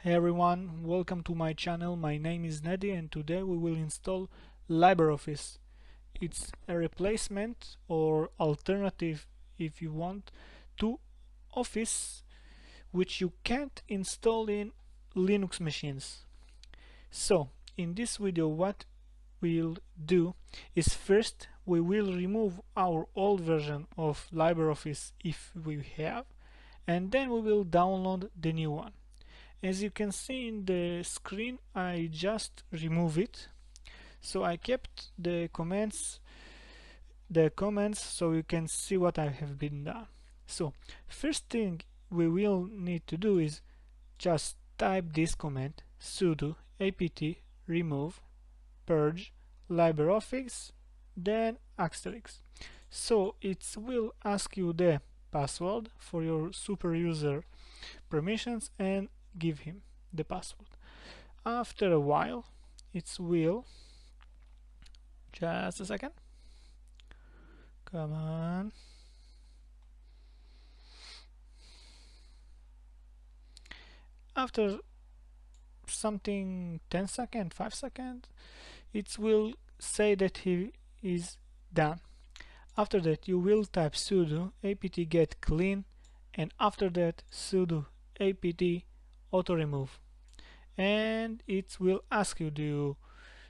Hey everyone, welcome to my channel. My name is Nedi and today we will install LibreOffice. It's a replacement or alternative, if you want, to Office, which you can't install in Linux machines. So in this video what we'll do is first we will remove our old version of LibreOffice if we have, and then we will download the new one. As you can see in the screen, I just remove it. So I kept the comments so you can see what I have been done. So first thing we will need to do is just type this command sudo apt remove purge LibreOffice, then asterisk. So it will ask you the password for your super user permissions and give him the password. After a while it will, just a second, come on, after something 10 seconds, 5 seconds, it will say that he is done. After that you will type sudo apt get clean, and after that sudo apt auto remove, and it will ask you, do you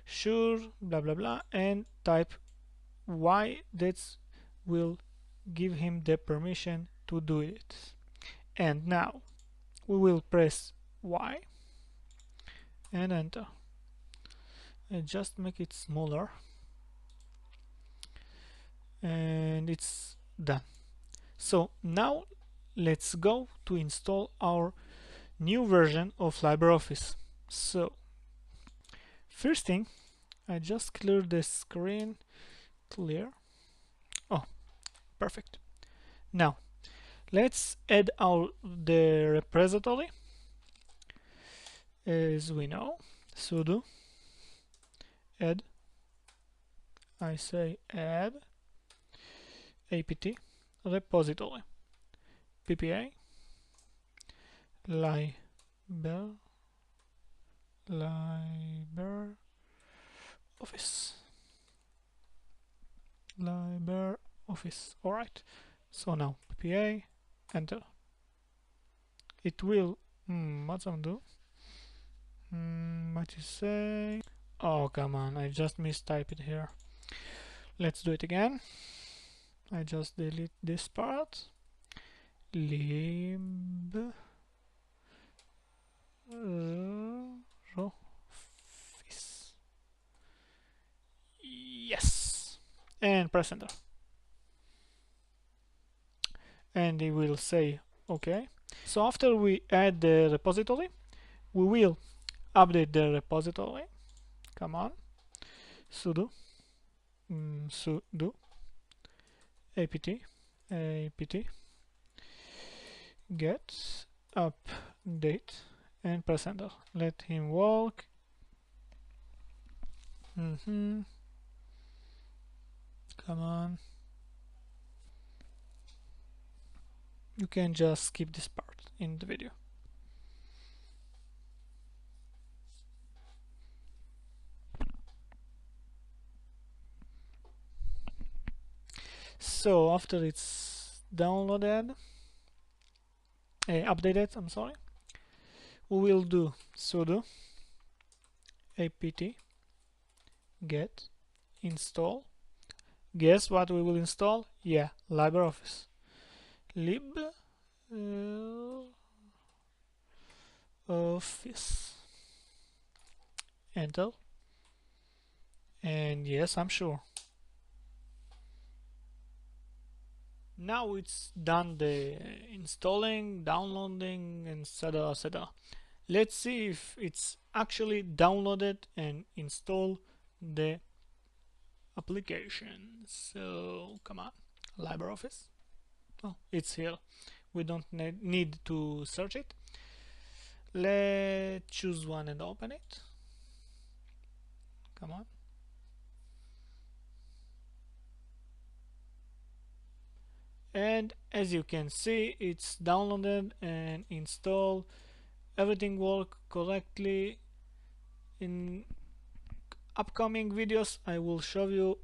sure blah blah blah, and type y. That will give him the permission to do it. And now we will press Y and enter, and just make it smaller, and it's done. So now let's go to install our new version of LibreOffice. So first thing, I just clear the screen. Clear. Oh, perfect. Now let's add the repository. As we know, sudo add, I say add apt repository ppa LibreOffice. Alright, so now ppa, enter. It will what's I'm do? What you say? Oh come on, I just mistyped it here. Let's do it again. I just delete this part. LibreOffice. Yes, and press enter, and it will say okay. So after we add the repository, we will update the repository. Come on, sudo apt get update, and press enter. Let him walk. Come on, you can just skip this part in the video. So after it's downloaded, updated, I'm sorry, we will do sudo apt get install. Guess what we will install? Yeah, LibreOffice. LibreOffice. Enter. And yes, I'm sure. Now it's done the installing, downloading, and etc, etc. Let's see if it's actually downloaded and installed the application. So come on, LibreOffice. Oh, it's here. We don't need to search it. Let's choose one and open it. Come on. And as you can see, it's downloaded and installed everything work correctly. In upcoming videos I will show you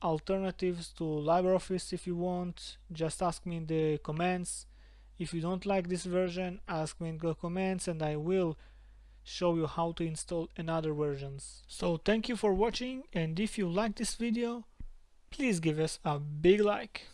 alternatives to LibreOffice. If you want, just ask me in the comments. If you don't like this version, ask me in the comments and I will show you how to install another versions. So thank you for watching, and if you like this video, please give us a big like.